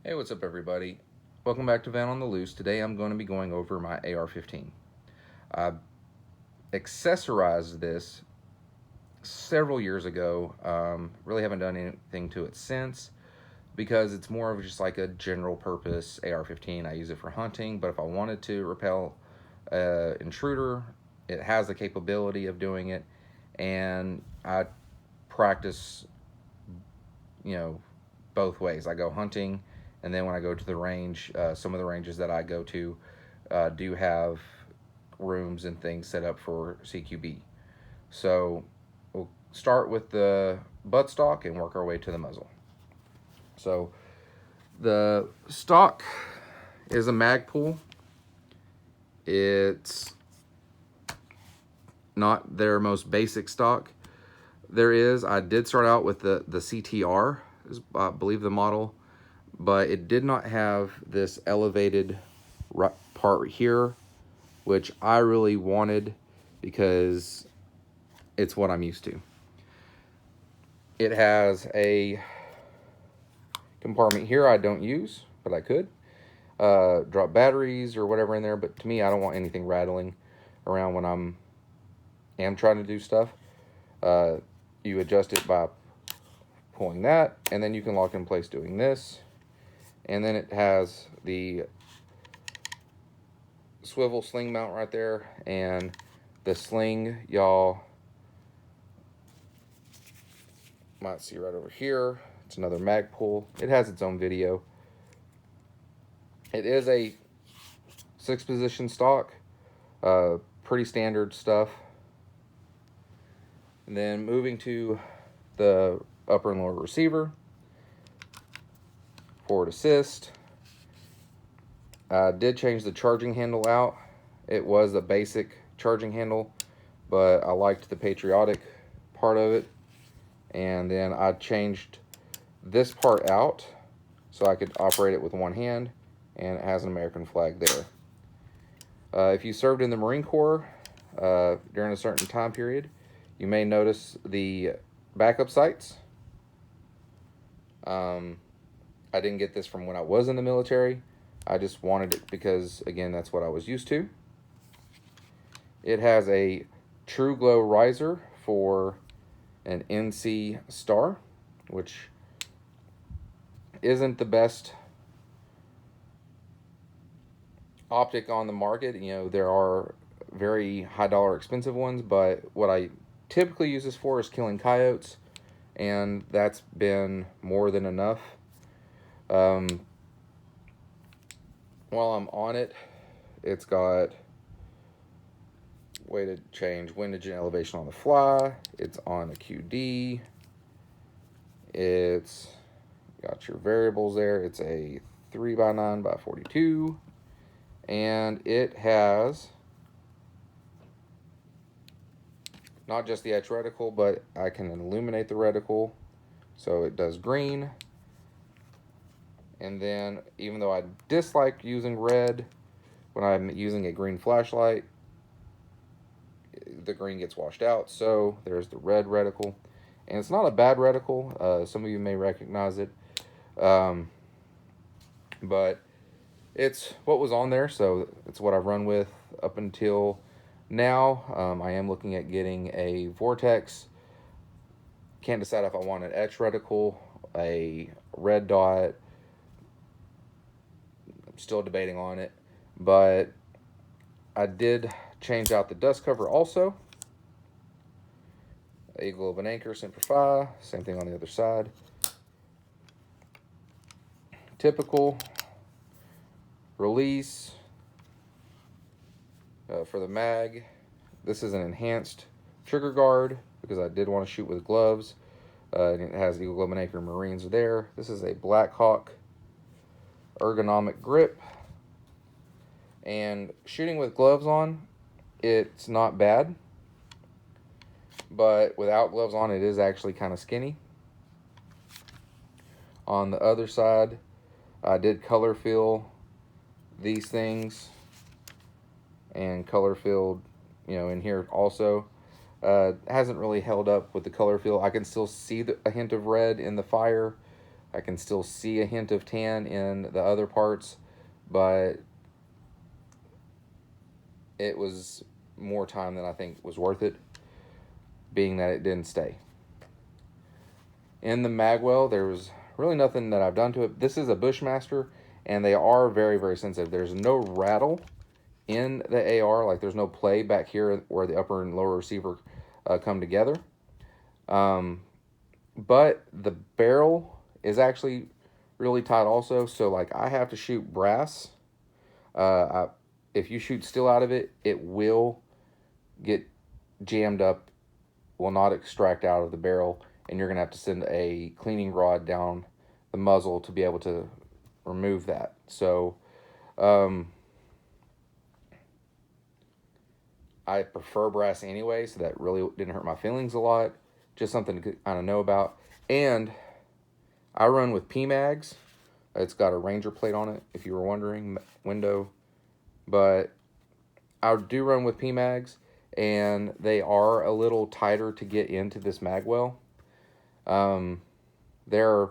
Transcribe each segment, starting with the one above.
Hey, what's up, everybody? Welcome back to Van on the Loose. Today I'm going to be going over my AR-15. I accessorized this several years ago. Really haven't done anything to it since because it's more of just like a general purpose AR-15. I use it for hunting, but if I wanted to repel intruder, it has the capability of doing it, and I practice, you know, both ways. I go hunting, and then when I go to the range, some of the ranges that I go to do have rooms and things set up for CQB. So we'll start with the buttstock and work our way to the muzzle. So the stock is a Magpul. It's not their most basic stock. I did start out with the CTR, is I believe the model, but it did not have this elevated part here, which I really wanted because it's what I'm used to. It has a compartment here I don't use, but I could drop batteries or whatever in there, but to me, I don't want anything rattling around when am trying to do stuff. You adjust it by pulling that, and then you can lock in place doing this. And then it has the swivel sling mount right there, and the sling, y'all might see right over here. It's another Magpul. It has its own video. It is a 6-position stock, pretty standard stuff. And then moving to the upper and lower receiver, forward assist. I did change the charging handle out. It was a basic charging handle, but I liked the patriotic part of it. And then I changed this part out so I could operate it with one hand, and it has an American flag there. If you served in the Marine Corps during a certain time period, you may notice the backup sights. I didn't get this from when I was in the military. I just wanted it because, again, that's what I was used to. It has a True Glow riser for an NC Star, which isn't the best optic on the market. You know, there are very high dollar expensive ones, but what I typically use this for is killing coyotes, and that's been more than enough. While I'm on it, it's got way to change windage and elevation on the fly. It's on a QD. It's got your variables there. It's a 3x9x42, and it has not just the etch reticle, but I can illuminate the reticle, so it does green. And then, even though I dislike using red when I'm using a green flashlight, the green gets washed out. So there's the red reticle, and it's not a bad reticle. Some of you may recognize it, but it's what was on there, so it's what I've run with up until now. I am looking at getting a Vortex. Can't decide if I want an etch reticle, a red dot. I'm still debating on it, but I did change out the dust cover also. Eagle of an Anchor, Semper Fi. Same thing on the other side. Typical release for the mag. This is an enhanced trigger guard because I did want to shoot with gloves. And it has Eagle of an Anchor Marines there. This is a Blackhawk ergonomic grip. And shooting with gloves on, it's not bad. But without gloves on, it is actually kind of skinny. On the other side, I did color fill these things and color filled, in here also. Hasn't really held up with the color fill. I can still see a hint of red in the fire, I can still see a hint of tan in the other parts, but it was more time than I think was worth it, being that it didn't stay. In the magwell, there was really nothing that I've done to it. This is a Bushmaster, and they are very, very sensitive. There's no rattle in the AR, like there's no play back here where the upper and lower receiver come together. But the barrel is actually really tight also, so like I have to shoot brass. If you shoot steel out of it, it will get jammed up, will not extract out of the barrel, and you're going to have to send a cleaning rod down the muzzle to be able to remove that. So I prefer brass anyway, so that really didn't hurt my feelings a lot. Just something to kind of know about. And I run with PMags. It's got a Ranger plate on it, if you were wondering, window. But I do run with PMags, and they are a little tighter to get into this magwell. There are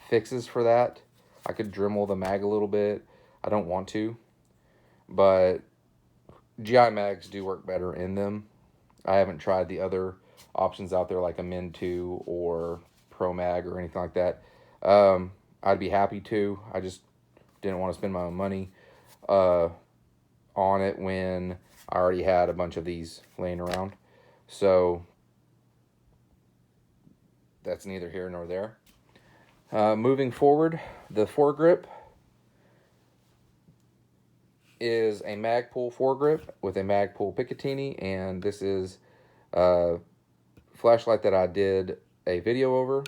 fixes for that. I could Dremel the mag a little bit. I don't want to, but GI mags do work better in them. I haven't tried the other options out there like a Min 2 or Pro Mag or anything like that. I'd be happy to. I just didn't want to spend my own money on it when I already had a bunch of these laying around. So that's neither here nor there. Moving forward, the Foregrip is a Magpul Foregrip with a Magpul Picatinny, and this is a flashlight that I did a video over.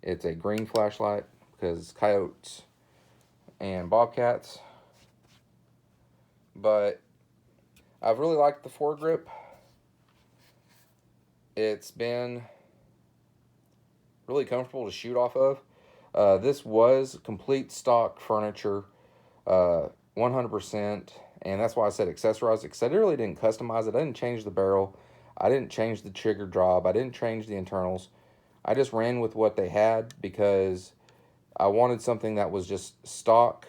It's a green flashlight because coyotes and bobcats. But I've really liked the Foregrip. It's been really comfortable to shoot off of. This was complete stock furniture, 100%, and that's why I said accessorize it, because I really didn't customize it. I didn't change the barrel. I didn't change the trigger drop. I didn't change the internals. I just ran with what they had because I wanted something that was just stock,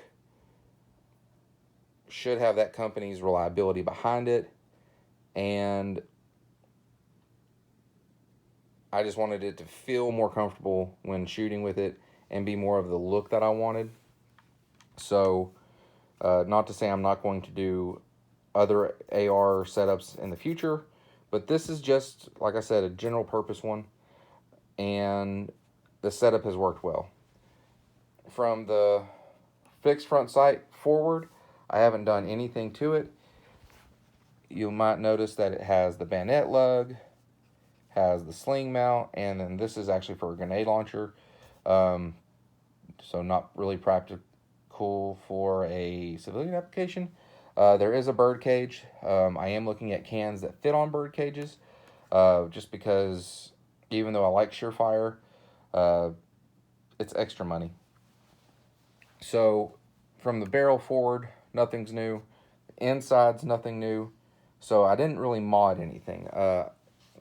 should have that company's reliability behind it, and I just wanted it to feel more comfortable when shooting with it and be more of the look that I wanted. So, not to say I'm not going to do other AR setups in the future, but this is just, like I said, a general purpose one, and the setup has worked well. From the fixed front sight forward, I haven't done anything to it. You might notice that it has the bayonet lug, has the sling mount, and then this is actually for a grenade launcher. So not really practical for a civilian application. There is a bird cage. I am looking at cans that fit on bird cages, just because even though I like Surefire, it's extra money. So from the barrel forward, nothing's new. Inside's nothing new. So I didn't really mod anything.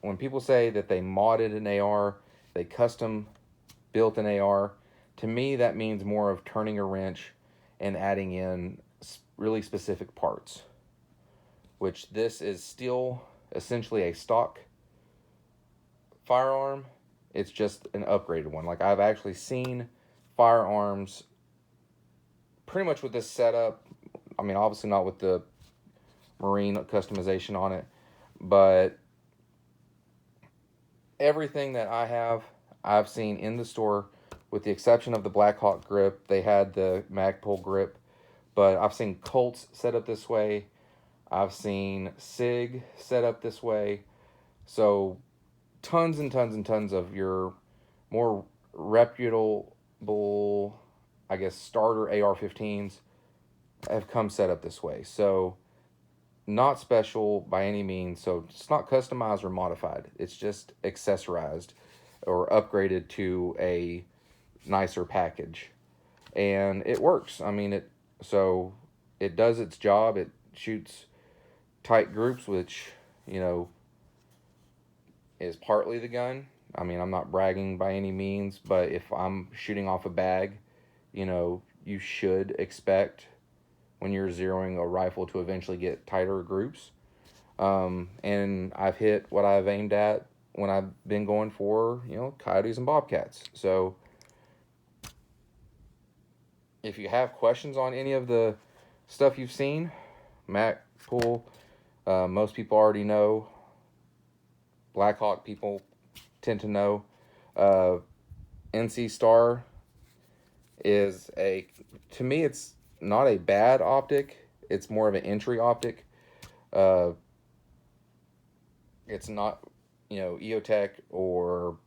When people say that they modded an AR, they custom built an AR, to me that means more of turning a wrench and adding in really specific parts, which this is still essentially a stock firearm. It's just an upgraded one. Like, I've actually seen firearms pretty much with this setup. I mean, obviously not with the Marine customization on it, but everything that I have, I've seen in the store, with the exception of the Blackhawk grip. They had the Magpul grip, but I've seen Colts set up this way. I've seen SIG set up this way. So tons and tons and tons of your more reputable, I guess, starter AR-15s have come set up this way. So not special by any means. So it's not customized or modified. It's just accessorized or upgraded to a nicer package, and it works. I mean, it does its job. It shoots tight groups, which, you know, is partly the gun. I mean, I'm not bragging by any means, but if I'm shooting off a bag, you know, you should expect when you're zeroing a rifle to eventually get tighter groups. And I've hit what I've aimed at when I've been going for, you know, coyotes and bobcats. So if you have questions on any of the stuff you've seen, Mac pool, most people already know. Blackhawk people tend to know. NC Star is to me, it's not a bad optic. It's more of an entry optic. Uh, it's not, you know, EOTech or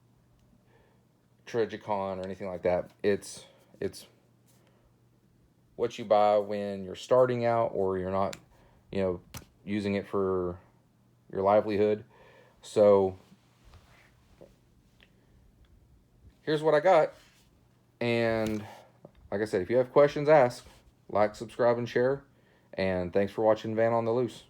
Trigicon or anything like that. It's what you buy when you're starting out or you're not, you know, using it for your livelihood. So here's what I got. And like I said, if you have questions, ask. Like, subscribe, and share. And thanks for watching Van on the Loose.